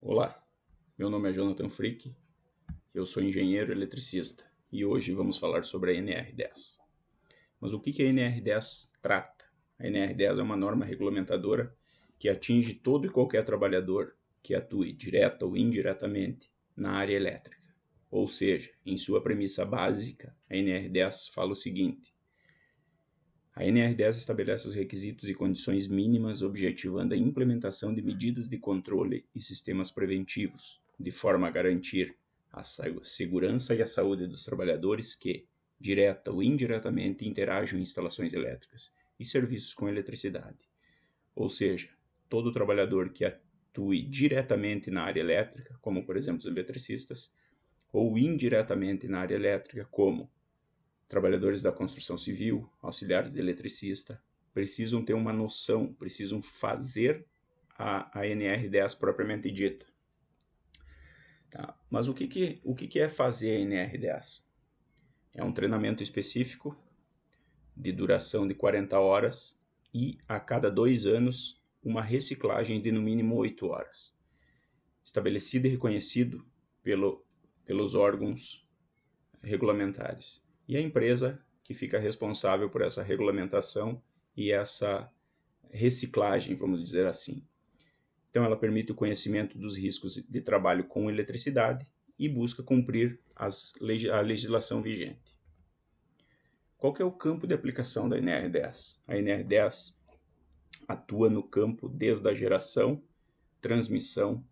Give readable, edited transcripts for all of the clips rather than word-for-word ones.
Olá, meu nome é Jonathan Frick, eu sou engenheiro eletricista e hoje vamos falar sobre a NR10. Mas o que a NR10 trata? A NR10 é uma norma regulamentadora que atinge todo e qualquer trabalhador que atue direta ou indiretamente na área elétrica. Ou seja, em sua premissa básica, a NR10 fala o seguinte: a NR10 estabelece os requisitos e condições mínimas objetivando a implementação de medidas de controle e sistemas preventivos, de forma a garantir a segurança e a saúde dos trabalhadores que, direta ou indiretamente, interagem em instalações elétricas e serviços com eletricidade. Ou seja, todo trabalhador que atue diretamente na área elétrica, como por exemplo os eletricistas, ou indiretamente na área elétrica, como trabalhadores da construção civil, auxiliares de eletricista, precisam ter uma noção, precisam fazer a NR10 propriamente dita. Tá? Mas o que é fazer a NR10? É um treinamento específico de duração de 40 horas e, a cada 2 anos, uma reciclagem de no mínimo 8 horas, estabelecido e reconhecido pelos órgãos regulamentares. E a empresa que fica responsável por essa regulamentação e essa reciclagem, vamos dizer assim. Então, ela permite o conhecimento dos riscos de trabalho com eletricidade e busca cumprir a legislação vigente. Qual que é o campo de aplicação da NR10? A NR10 atua no campo desde a geração, transmissão,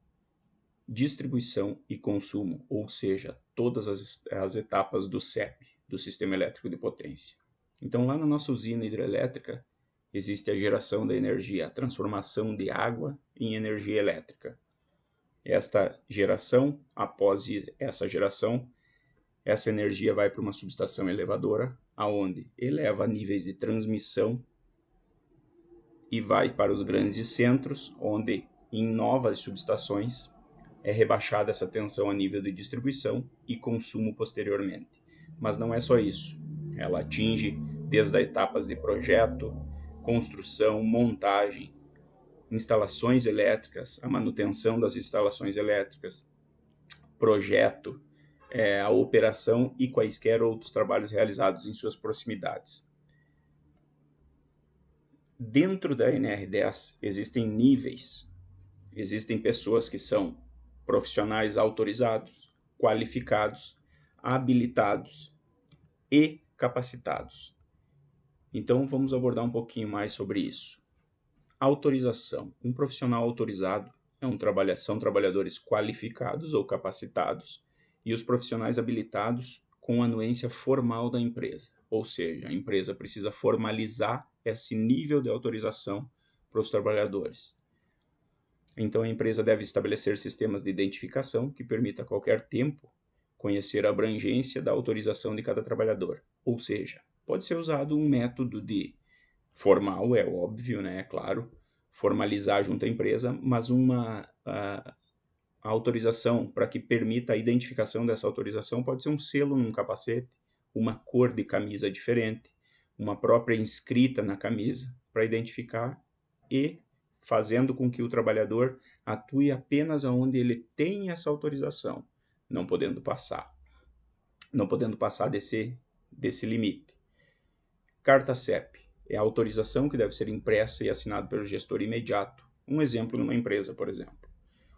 distribuição e consumo, ou seja, todas as etapas do CEP, do Sistema Elétrico de Potência. Então, lá na nossa usina hidrelétrica, existe a geração da energia, a transformação de água em energia elétrica. Esta geração, após essa geração, essa energia vai para uma subestação elevadora, aonde eleva níveis de transmissão e vai para os grandes centros, onde em novas subestações é rebaixada essa tensão a nível de distribuição e consumo posteriormente. Mas não é só isso. Ela atinge desde as etapas de projeto, construção, montagem, instalações elétricas, a manutenção das instalações elétricas, projeto, a operação e quaisquer outros trabalhos realizados em suas proximidades. Dentro da NR10 existem níveis, existem pessoas que são profissionais autorizados, qualificados, habilitados e capacitados. Então vamos abordar um pouquinho mais sobre isso. Autorização. Um profissional autorizado são trabalhadores qualificados ou capacitados e os profissionais habilitados com anuência formal da empresa. Ou seja, a empresa precisa formalizar esse nível de autorização para os trabalhadores. Então a empresa deve estabelecer sistemas de identificação que permita a qualquer tempo conhecer a abrangência da autorização de cada trabalhador. Ou seja, pode ser usado um método de formal, é óbvio, né, é claro, formalizar junto à empresa, mas a autorização para que permita a identificação dessa autorização pode ser um selo num capacete, uma cor de camisa diferente, uma própria inscrita na camisa para identificar e fazendo com que o trabalhador atue apenas onde ele tem essa autorização, não podendo passar desse limite. Carta CEP é a autorização que deve ser impressa e assinada pelo gestor imediato. Um exemplo numa empresa, por exemplo.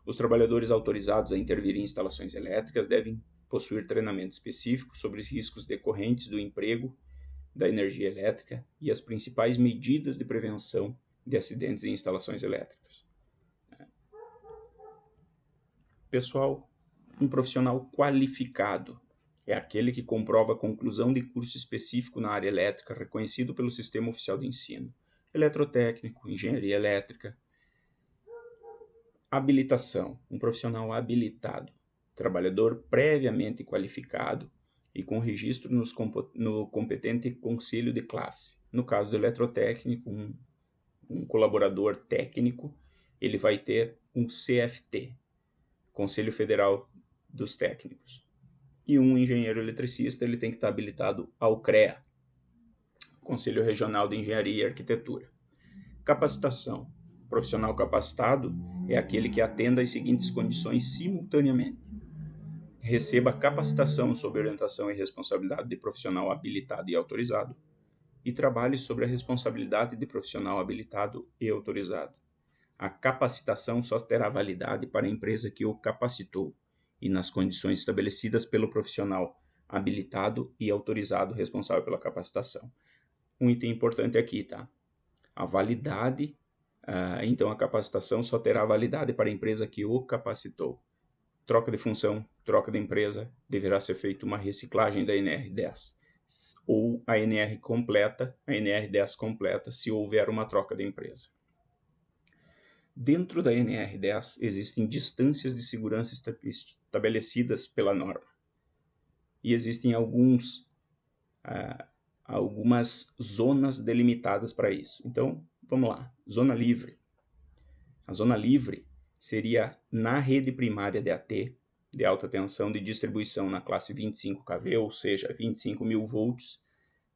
Os trabalhadores autorizados a intervir em instalações elétricas devem possuir treinamento específico sobre os riscos decorrentes do emprego da energia elétrica e as principais medidas de prevenção de acidentes em instalações elétricas. Pessoal, um profissional qualificado é aquele que comprova a conclusão de curso específico na área elétrica reconhecido pelo Sistema Oficial de Ensino, eletrotécnico, engenharia elétrica. Habilitação, um profissional habilitado, trabalhador previamente qualificado e com registro no competente conselho de classe. No caso do eletrotécnico, um colaborador técnico, ele vai ter um CFT, Conselho Federal dos Técnicos. E um engenheiro eletricista, ele tem que estar habilitado ao CREA, Conselho Regional de Engenharia e Arquitetura. Capacitação. Profissional capacitado é aquele que atenda às seguintes condições simultaneamente: receba capacitação sob orientação e responsabilidade de profissional habilitado e autorizado, e trabalhe sobre a responsabilidade de profissional habilitado e autorizado. A capacitação só terá validade para a empresa que o capacitou e nas condições estabelecidas pelo profissional habilitado e autorizado responsável pela capacitação. Um item importante aqui, tá? A validade, então a capacitação só terá validade para a empresa que o capacitou. Troca de função, troca de empresa, deverá ser feita uma reciclagem da NR10 ou a NR completa, a NR10 completa, se houver uma troca de empresa. Dentro da NR10 existem distâncias de segurança estabelecidas pela norma e existem algumas zonas delimitadas para isso. Então, vamos lá. Zona livre. A zona livre seria na rede primária DAT, de alta tensão de distribuição na classe 25 kV, ou seja, 25.000 volts,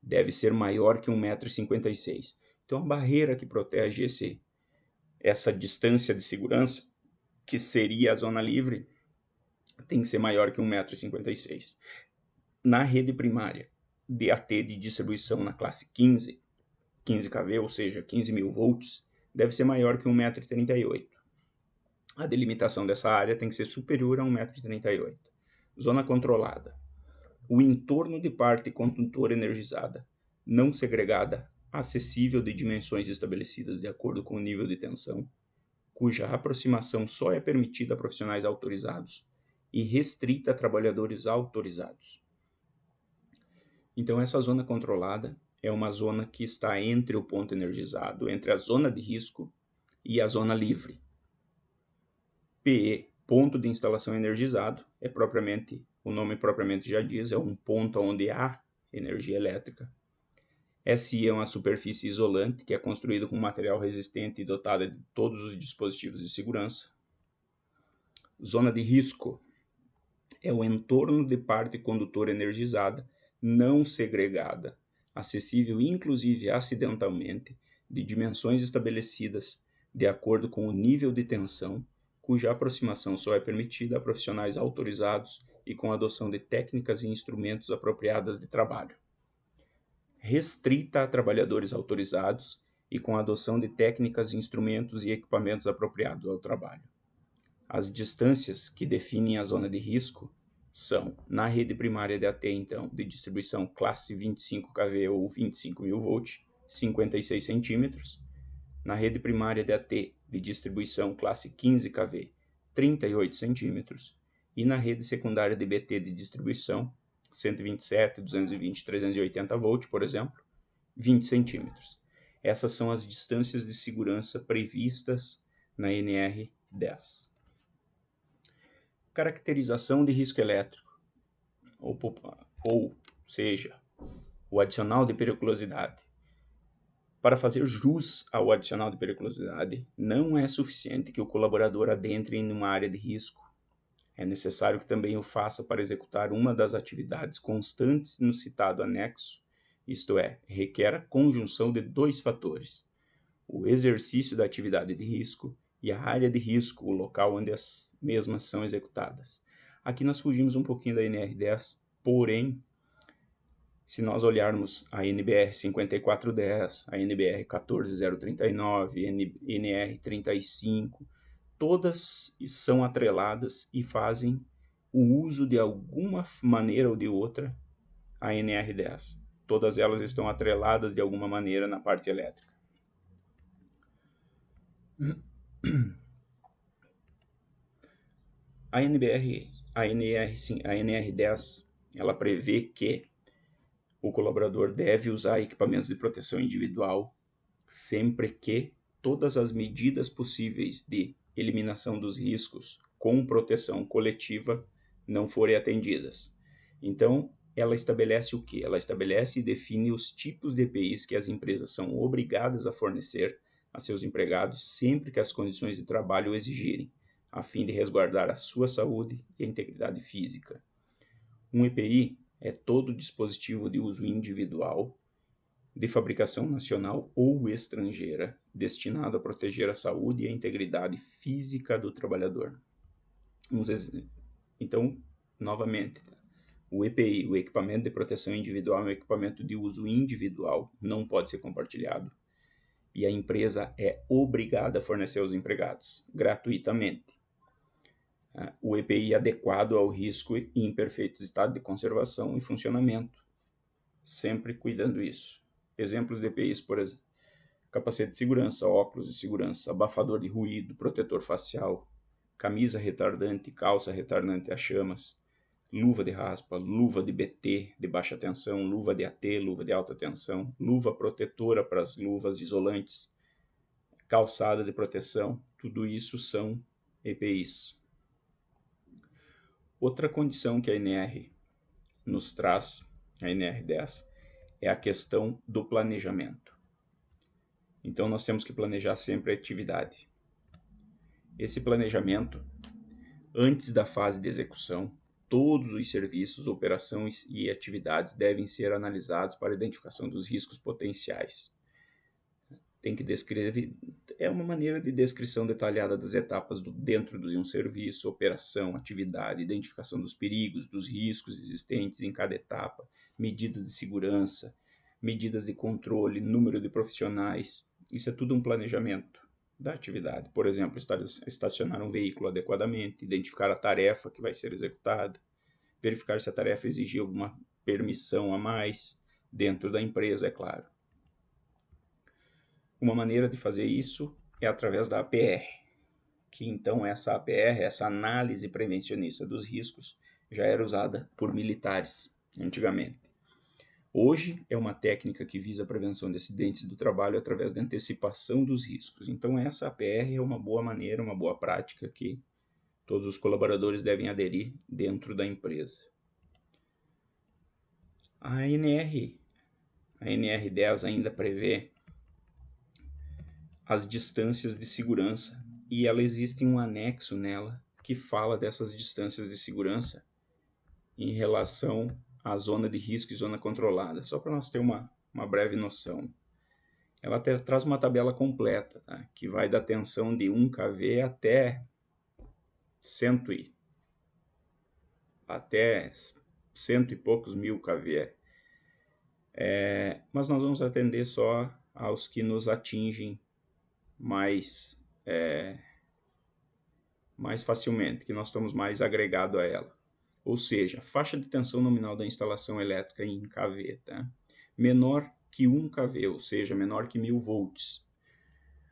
deve ser maior que 1,56 m. Então, a barreira que protege essa distância de segurança, que seria a zona livre, tem que ser maior que 1,56 m. Na rede primária DAT de distribuição na classe 15 kV, ou seja, 15.000 volts, deve ser maior que 1,38 m. A delimitação dessa área tem que ser superior a 1,38 m. Zona controlada. O entorno de parte condutora energizada, não segregada, acessível de dimensões estabelecidas de acordo com o nível de tensão, cuja aproximação só é permitida a profissionais autorizados e restrita a trabalhadores autorizados. Então, essa zona controlada é uma zona que está entre o ponto energizado, entre a zona de risco e a zona livre. PE, ponto de instalação energizado, o nome propriamente já diz, é um ponto onde há energia elétrica. SI é uma superfície isolante que é construída com material resistente e dotada de todos os dispositivos de segurança. Zona de risco é o entorno de parte condutora energizada, não segregada, acessível inclusive acidentalmente, de dimensões estabelecidas de acordo com o nível de tensão, cuja aproximação só é permitida a profissionais autorizados e com a adoção de técnicas e instrumentos apropriadas de trabalho. Restrita a trabalhadores autorizados e com a adoção de técnicas, instrumentos e equipamentos apropriados ao trabalho. As distâncias que definem a zona de risco são, na rede primária DAT, então, de distribuição classe 25 kV ou 25.000 volts, 56 centímetros. Na rede primária DAT de distribuição classe 15 kV, 38 centímetros. E na rede secundária de BT de distribuição, 127, 220, 380 volts, por exemplo, 20 centímetros. Essas são as distâncias de segurança previstas na NR10. Caracterização de risco elétrico, ou seja, o adicional de periculosidade. Para fazer jus ao adicional de periculosidade, não é suficiente que o colaborador adentre em uma área de risco. É necessário que também o faça para executar uma das atividades constantes no citado anexo, isto é, requer a conjunção de dois fatores: o exercício da atividade de risco e a área de risco, o local onde as mesmas são executadas. Aqui nós fugimos um pouquinho da NR10, porém, se nós olharmos a NBR 5410, a NBR 14039, NR 35, todas são atreladas e fazem o uso de alguma maneira ou de outra a NR10. Todas elas estão atreladas de alguma maneira na parte elétrica. A NR10, ela prevê que o colaborador deve usar equipamentos de proteção individual sempre que todas as medidas possíveis de eliminação dos riscos com proteção coletiva não forem atendidas. Então, ela estabelece o quê? Ela estabelece e define os tipos de EPIs que as empresas são obrigadas a fornecer a seus empregados sempre que as condições de trabalho o exigirem, a fim de resguardar a sua saúde e a integridade física. Um EPI é todo dispositivo de uso individual de fabricação nacional ou estrangeira, destinado a proteger a saúde e a integridade física do trabalhador. Então, novamente, o EPI, o equipamento de proteção individual, é um equipamento de uso individual, não pode ser compartilhado, e a empresa é obrigada a fornecer aos empregados, gratuitamente. O EPI adequado ao risco e em perfeito estado de conservação e funcionamento, sempre cuidando isso. Exemplos de EPIs, por exemplo, capacete de segurança, óculos de segurança, abafador de ruído, protetor facial, camisa retardante, calça retardante a chamas, luva de raspa, luva de BT de baixa tensão, luva de AT, luva de alta tensão, luva protetora para as luvas isolantes, calçada de proteção, tudo isso são EPIs. Outra condição que a NR nos traz, a NR10, é a questão do planejamento. Então nós temos que planejar sempre a atividade. Esse planejamento, antes da fase de execução, todos os serviços, operações e atividades devem ser analisados para a identificação dos riscos potenciais. Tem que descrever, é uma maneira de descrição detalhada das etapas dentro de um serviço, operação, atividade, identificação dos perigos, dos riscos existentes em cada etapa, medidas de segurança, medidas de controle, número de profissionais. Isso é tudo um planejamento da atividade. Por exemplo, estacionar um veículo adequadamente, identificar a tarefa que vai ser executada, verificar se a tarefa exigir alguma permissão a mais dentro da empresa, é claro. Uma maneira de fazer isso é através da APR, que então essa APR, essa análise prevencionista dos riscos, já era usada por militares antigamente. Hoje é uma técnica que visa a prevenção de acidentes do trabalho através da antecipação dos riscos. Então essa APR é uma boa maneira, uma boa prática que todos os colaboradores devem aderir dentro da empresa. A NR10 ainda prevê as distâncias de segurança e ela existe um anexo nela que fala dessas distâncias de segurança em relação à zona de risco e zona controlada, só para nós ter uma breve noção. Ela traz uma tabela completa, tá? Que vai da tensão de 1 kV até 100 e poucos mil kV. Mas nós vamos atender só aos que nos atingem mais facilmente, que nós estamos mais agregados a ela. Ou seja, faixa de tensão nominal da instalação elétrica em kV, tá? Menor que 1 kV, ou seja, menor que 1000 volts.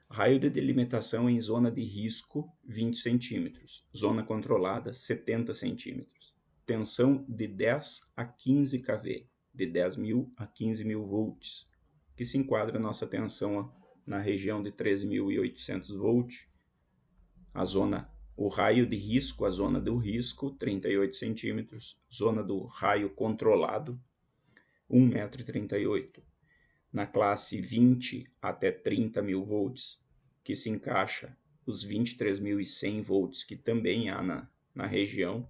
Raio de delimitação em zona de risco, 20 centímetros. Zona controlada, 70 centímetros. Tensão de 10 a 15 kV, de 10.000 a 15.000 volts, que se enquadra a nossa tensão na região de 13.800 volts. O raio de risco, a zona do risco, 38 centímetros. Zona do raio controlado, 1,38 m. Na classe 20 até 30.000 volts, que se encaixa os 23.100 volts, que também há na região.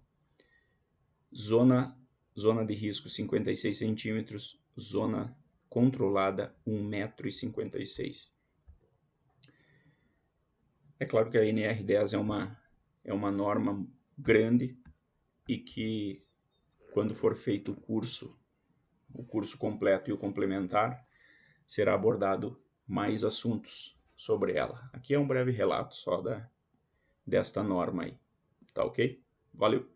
Zona de risco, 56 centímetros. Zona controlada, 1,56 m. É claro que a NR10 é uma norma grande e que, quando for feito o curso completo e o complementar, será abordado mais assuntos sobre ela. Aqui é um breve relato só desta norma aí. Tá ok? Valeu!